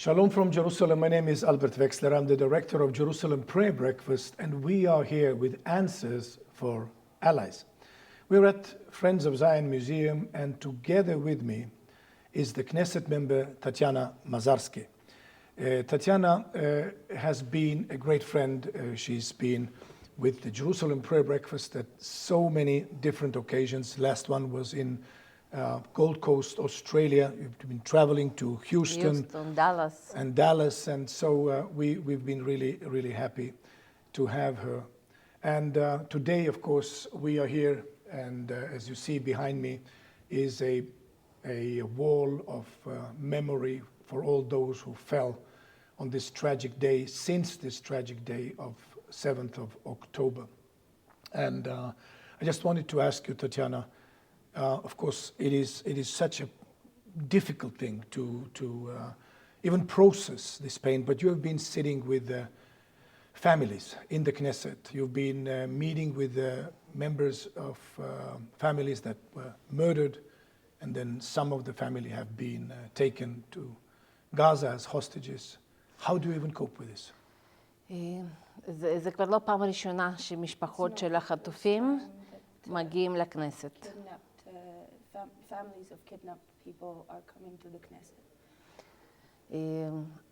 Shalom from Jerusalem. My name is Albert Wexler. I'm the director of Jerusalem Prayer Breakfast, and we are here with answers for allies. We're at Friends of Zion Museum, and together with me is the Knesset member Tatiana Mazarsky. Tatiana has been a great friend. She's been with the Jerusalem Prayer Breakfast at so many different occasions. Last one was in Gold Coast, Australia. You've been traveling to Houston, Dallas, and so we've been really happy to have her. And today, of course, we are here, and as you see behind me is a wall of memory for all those who fell on this tragic day, since this tragic day of 7th of October. And I just wanted to ask you, Tatiana, of course, it is such a difficult thing to even process this pain, but you have been sitting with families in the Knesset. You've been meeting with members of families that were murdered, and then some of the family have been taken to Gaza as hostages. How do you even cope with this? זה כבר לא פעם ראשונה שמשפחות של החטופים מגיעים לכנסת. Families of kidnapped people are coming to the Knesset.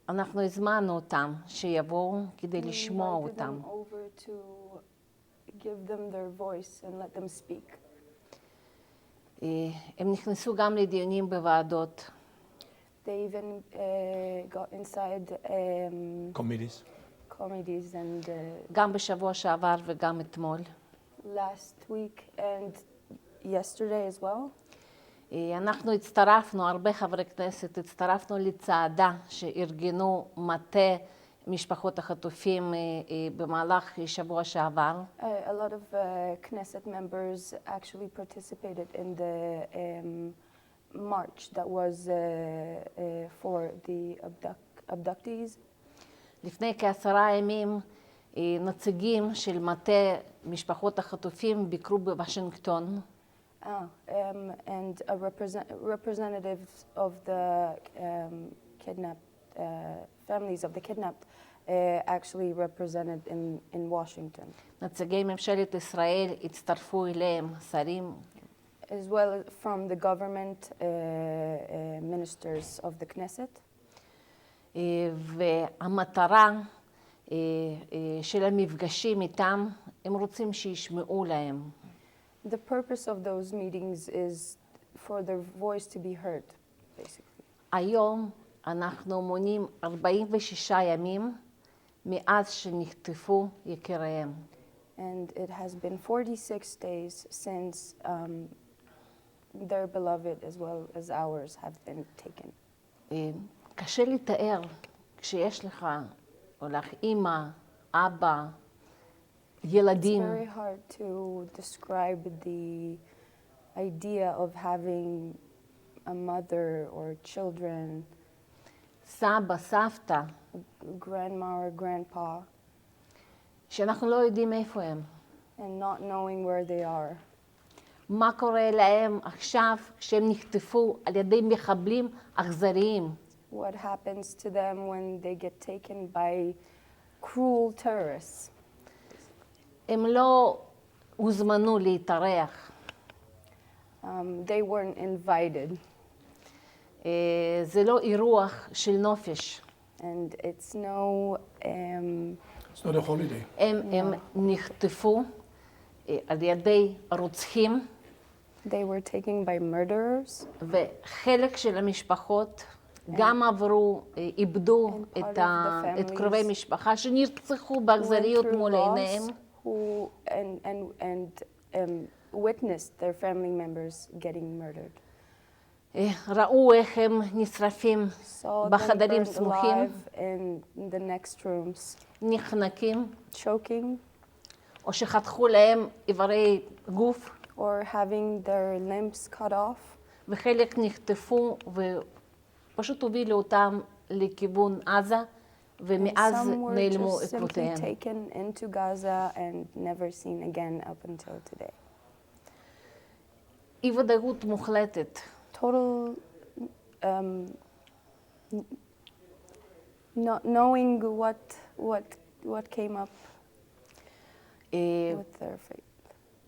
אנחנו הזמנו אותם שיבואו כדי לשמוע אותם. We invited them over to give them their voice and let them speak. הם נכנסו גם לדיונים בוועדות. They even got inside Committees and גם בשבוע שעבר וגם אתמול. last week and yesterday as well. אנחנו הצטרפנו, הרבה חברי כנסת, הצטרפנו לצעדה שארגנו מטה משפחות החטופים במהלך שבוע שעבר. A lot of Knesset members actually participated in the march that was for the abductees. לפני כ10 ימים נציגים של מטה משפחות החטופים ביקרו בוושינגטון. And representatives of the kidnapped families of the kidnapped actually represented in Washington. נציגי ממשלת ישראל הצטרפו אליהם, שרים. As well from the government ministers of the Knesset. והמטרה של המפגשים איתם, הם רוצים שישמעו להם. The purpose of those meetings is for their voice to be heard, basically. היום אנחנו מונים 46 ימים מאז שנחטפו יקיריהם. And it has been 46 days since their beloved as well as ours have been taken. קשה לתאר כשיש לך או לך אימא, אבא, ילדים. It's very hard to describe the idea of having a mother or children, סבא, סבתא, grandma or grandpa, שאנחנו לא יודעים איפה הם. and not knowing where they are. מה קורה להם עכשיו כשהם נחטפו על ידי מחבלים אכזריים? What happens to them when they get taken by cruel terrorists? הם לא הוזמנו להתארח. They weren't invited. זה לא אירוח של נופש. And it's no... It's not a holiday. הם נחטפו על ידי רוצחים. They were taken by murderers. וחלק של המשפחות גם עברו, איבדו את קרובי משפחה שנרצחו באכזריות מול עיניהם. Who witnessed their family members getting murdered. ראו איך הם נשרפים בחדרים סמוכים, in the next rooms, נחנקים, choking, או שחתכו להם איברי גוף, or having their limbs cut off. וחלק נחטפו ופשוט הובילו אותם לכיוון עזה, ומאז נעלמו עקבותיהם. Taken into Gaza and never seen again up until today. אי ודאות מוחלטת. Total Not knowing what came up אה, with their fate.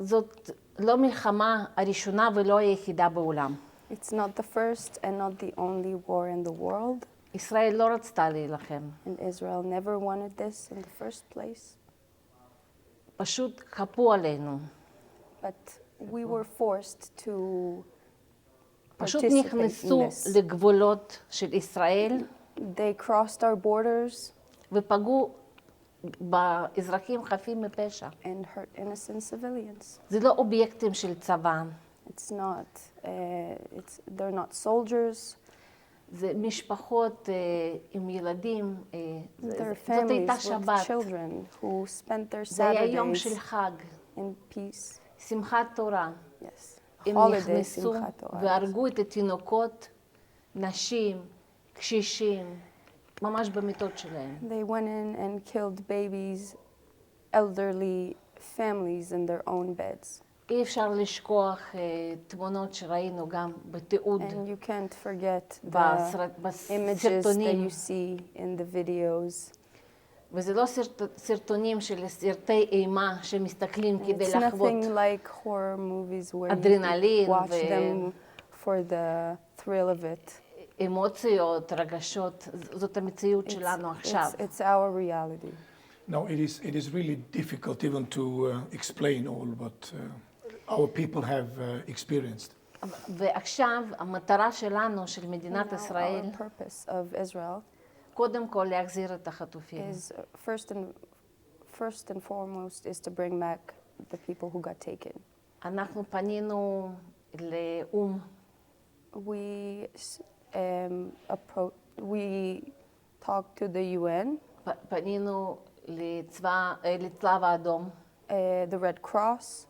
זאת לא מלחמה הראשונה ולא היחידה בעולם. It's not the first and not the only war in the world. ישראל לא רצתה להילחם. And Israel never wanted this in the first place. פשוט כפו עלינו. But we were forced to פשוט participate in נכנסו this. לגבולות של ישראל They crossed our borders ופגעו באזרחים חפים מפשע. and hurt innocent civilians. זה לא אובייקטים של צבא, It's not, they're not soldiers. זה משפחות עם ילדים, They're זאת הייתה families with שבת, children who spent their זה היה יום Saturdays של חג, in peace. שמחת תורה. Yes. הם Holiday נכנסו Simchat Torah. והרגו את התינוקות, נשים, קשישים, ממש במיטות שלהם. They went in and killed babies, elderly families in their own beds. אי אפשר לשכוח תמונות שראינו גם בתיעוד, And you can't forget the images that בסרטונים. you see in the videos. וזה לא סרטונים של סרטי אימה שמסתכלים כדי It's לחוות nothing like horror movies where you אדרנלין watch them for the thrill of it. אמוציות, רגשות. זאת המציאות שלנו עכשיו. It's our reality. No, it is really difficult even to explain all what our people have experienced. ועכשיו המטרה שלנו, של מדינת Now ישראל, our purpose of Israel קודם כל להחזיר את החטופים. is first and foremost is to bring back the people who got taken. אנחנו פנינו לאו"ם, We talked to the UN, פנינו לצלב האדום. the Red Cross.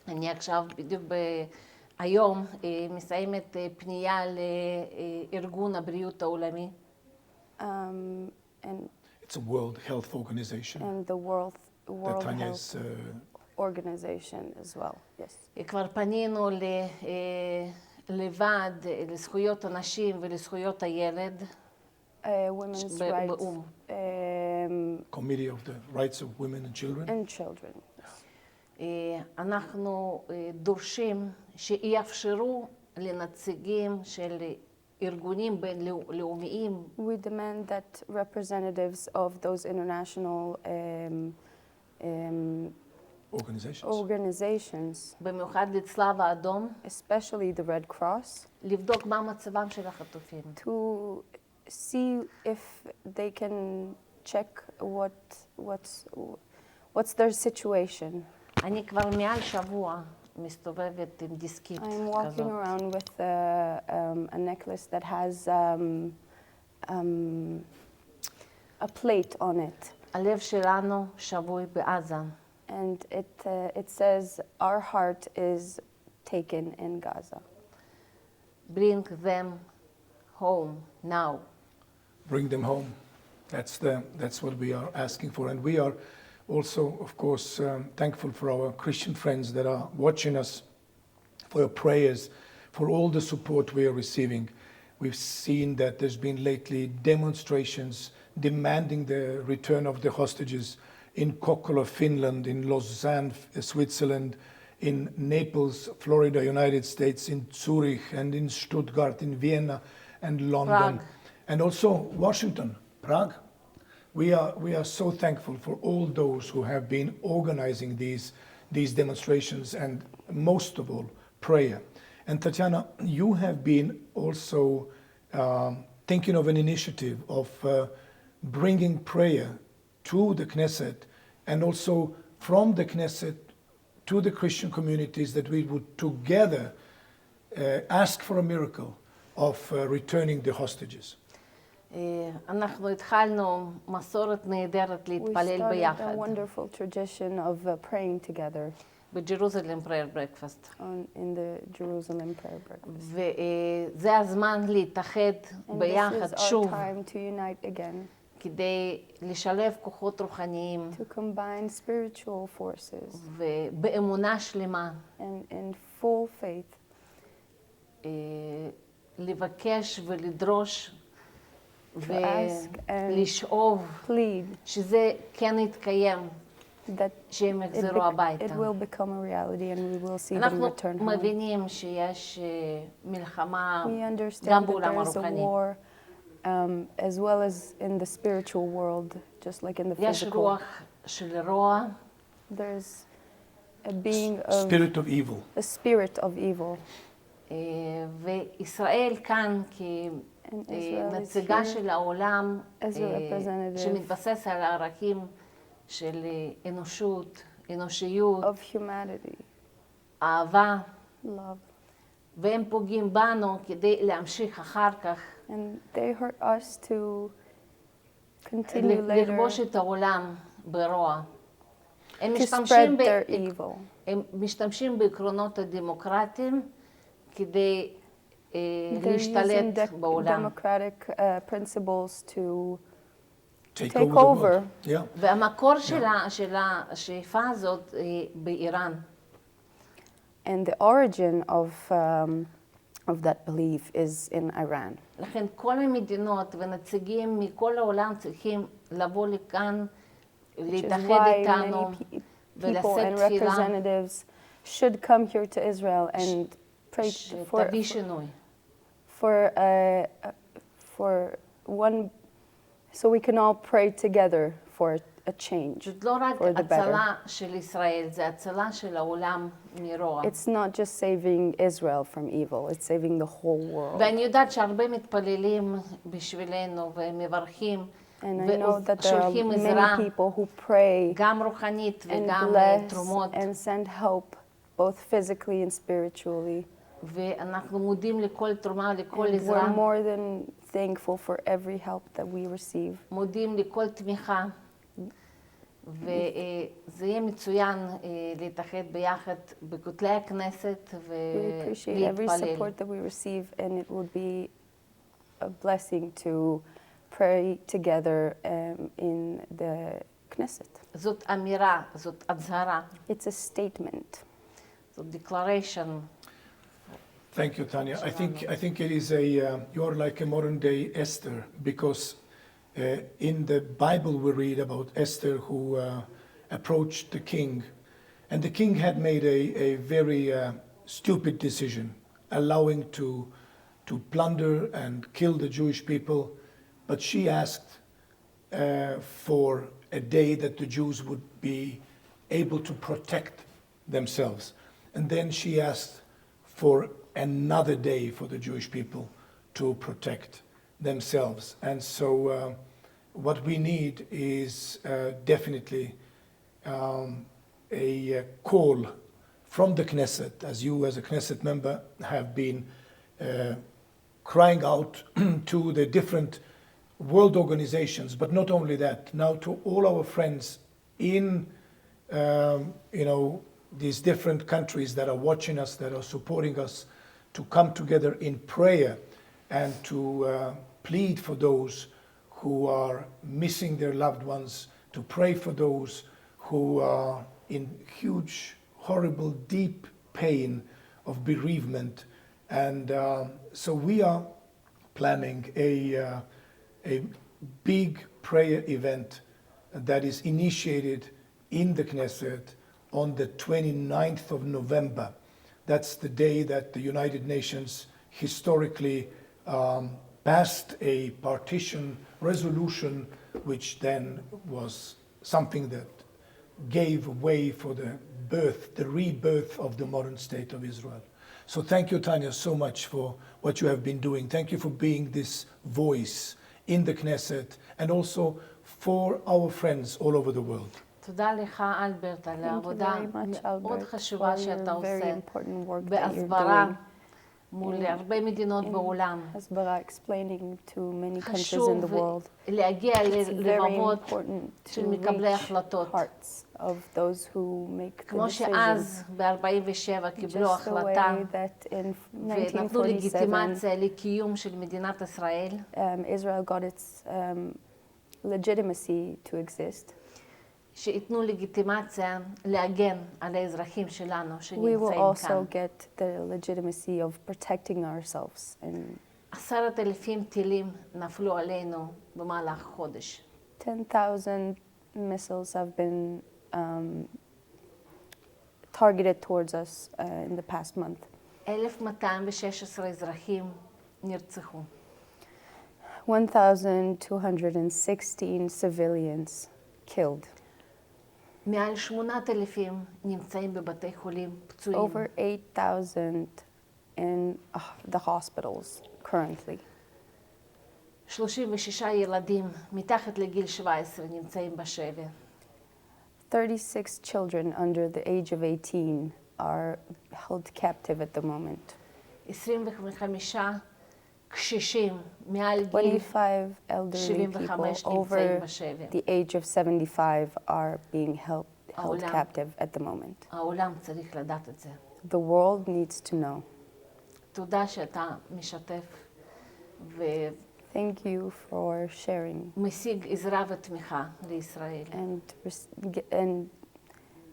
אני עכשיו בדיוק היום מסיימת פנייה לארגון הבריאות העולמי. And It's a World Health Organization the World that Tanya Health is Organization as well. Yes. כבר פנינו לוועד לזכויות הנשים ולזכויות הילד Women's rights באו"ם. Committee of the Rights of Women and Children. and children. אנחנו דורשים שיאפשרו לנציגים של ארגונים בינלאומיים We demand that representatives of those international organizations, במיוחד לצלב האדום, especially the Red Cross, לבדוק מה מצבם של החטופים. to see if they can check what's their situation. אני כבר מעל שבוע מסתובבת עם דיסקית I'm walking כזאת. around with a necklace that has a plate on it, הלב שלנו שבוי בעזה. and it says, "Our heart is taken in Gaza." Bring them home now. Bring them home. That's what we are asking for. And we are also, of course, thankful for our Christian friends that are watching us, for your prayers, for all the support we are receiving. We've seen that there's been lately demonstrations demanding the return of the hostages in Kokkola, Finland, in Lausanne, Switzerland, in Naples, Florida, United States, in Zurich, and in Stuttgart, in Vienna, and London. Prague. And also Washington, Prague. We are so thankful for all those who have been organizing these demonstrations, and most of all, prayer. And Tatiana, you have been also thinking of an initiative of bringing prayer to the Knesset, and also from the Knesset to the Christian communities, that we would together ask for a miracle of returning the hostages. אנחנו התחלנו מסורת נהדרת We להתפלל started ביחד a wonderful tradition of praying together בג'רוזלם פרייר ברקפסט. in the Jerusalem prayer breakfast. וזה הזמן להתאחד And this ביחד is our שוב, time to unite again, כדי לשלב כוחות רוחניים to combine spiritual forces ובאמונה שלמה, and in full faith, לבקש ולדרוש ask and ולשאוב plead שזה כן יתקיים, that שהם it, יחזרו it הביתה. will become a reality and we will see them אנחנו return home. מבינים שיש מלחמה We גם understand that בעולם there is a הרוחני. war as well as in the spiritual world, just like in the יש physical. רוח של רוע, There's a being of Spirit of evil. a spirit of evil. וישראל כאן And Israel is כנציגה here של העולם as a representative שמתבסס על הערכים של אנושיות, of humanity, אהבה, love. והם פוגעים בנו כדי להמשיך אחר כך, And they hurt us to continue later לכבוש את העולם ברוע. הם to spread their evil. הם משתמשים בעקרונות הדמוקרטיים כדי They're using להשתלט בעולם. democratic principles to Take take over. over. The world. Yeah. והמקור של השאיפה הזאת באיראן. And the origin of that belief is in Iran. לכן כל המדינות ונציגים מכל העולם צריכים לבוא לכאן, Which is להתאחד why איתנו many people ולשאת and תפילה representatives should come here to Israel and pray שתביא שינוי. for one, so we can all pray together for a change. זאת לא רק for the better. הצלה של ישראל, זה הצלה של העולם מרוע. It's not just saving Israel from evil, it's saving the whole world. ואני יודעת שהרבה מתפללים בשבילנו ומברכים And I know that there are ושולחים עזרה, many people who pray גם רוחנית and וגם bless תרומות, and send help, both physically and spiritually. ואנחנו מודים לכל תרומה, לכל And עזרה, we're more than thankful for every help that we receive. מודים לכל תמיכה, וזה יהיה מצוין להתאחד ביחד בכותלי הכנסת We appreciate every ולהתפלל. support that we receive, and it would be a blessing to pray together in the Knesset. זאת אמירה, זאת הצהרה, It's a statement. זאת declaration. Thank you, Tanya. I think it is you're like a modern day Esther, because in the Bible we read about Esther who approached the king, and the king had made a very stupid decision, allowing to plunder and kill the Jewish people, but she asked for a day that the Jews would be able to protect themselves. And then she asked for another day for the Jewish people to protect themselves. And so what we need is definitely a call from the Knesset, as you as a Knesset member have been crying out to the different world organizations, but not only that, now to all our friends in these different countries that are watching us, that are supporting us, to come together in prayer and to plead for those who are missing their loved ones, to pray for those who are in huge, horrible, deep pain of bereavement. And so we are planning a big prayer event that is initiated in the Knesset on the 29th of November. That's the day that the United Nations historically passed a partition resolution, which then was something that gave way for the rebirth of the modern state of Israel. So thank you, Tanya, so much for what you have been doing. Thank you for being this voice in the Knesset and also for our friends all over the world. תודה לך, אלברט, על Thank you העבודה very much, מאוד Albert, חשובה for שאתה your very עושה important work that you're בהסברה doing. מול הרבה מדינות בעולם. Hasbara, explaining to many countries in חשוב the world. להגיע It's very ללבבות important to של מקבלי reach החלטות. hearts of those who make the כמו decisions. שאז ב-47 קיבלו Just the החלטה way that in ונתנו 1947 לגיטימציה לקיום של מדינת ישראל, Israel got its legitimacy to exist. שייתנו לגיטימציה להגן על האזרחים שלנו We will שנמצאים also כאן. get the legitimacy of protecting ourselves and 10,000 טילים נפלו עלינו במהלך חודש. 10,000 missiles have been targeted towards us in the past month. 1,216 אזרחים נרצחו. 1,216 civilians killed. מעל 8,000 נמצאים בבתי חולים פצועים. Over 8,000 in the hospitals currently. 36 ילדים מתחת לגיל 17 נמצאים בשבי. 36 children under the age of 18 are held captive at the moment. 25 קשישים מעל גיל 25 elderly people 75 נמצאים over בשבי. the age of 75 are being held העולם. captive at the moment. העולם צריך לדעת את זה. The world needs to know. תודה שאתה משתף Thank you for sharing ומשיג עזרה ותמיכה לישראל. and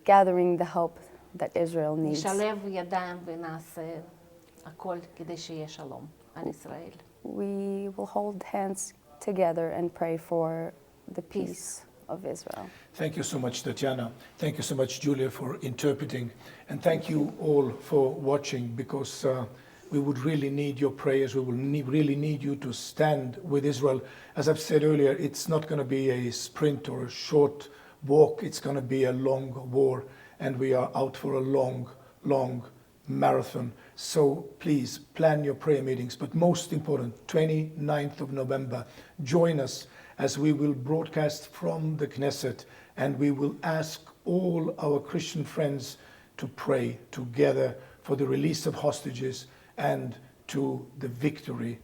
gathering the help that Israel needs. נשלב ידיים ונעשה הכל כדי שיהיה שלום על ישראל. We will hold hands together and pray for the peace of Israel. Thank you so much, Tatiana. Thank you so much, Julia, for interpreting. And thank you all for watching, because we would really need your prayers. We will really need you to stand with Israel. As I've said earlier, it's not going to be a sprint or a short walk. It's going to be a long war, and we are out for a long, long marathon. So please plan your prayer meetings. But most important, 29th of November, join us as we will broadcast from the Knesset, and we will ask all our Christian friends to pray together for the release of hostages and to the victory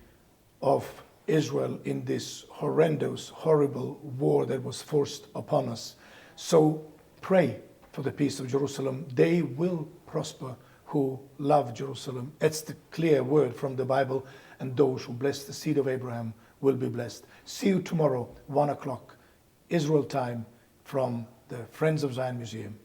of Israel in this horrendous, horrible war that was forced upon us. So pray for the peace of Jerusalem. They will prosper who love Jerusalem. It's the clear word from the Bible, and those who bless the seed of Abraham will be blessed. See you tomorrow, 1 o'clock, Israel time, from the Friends of Zion Museum.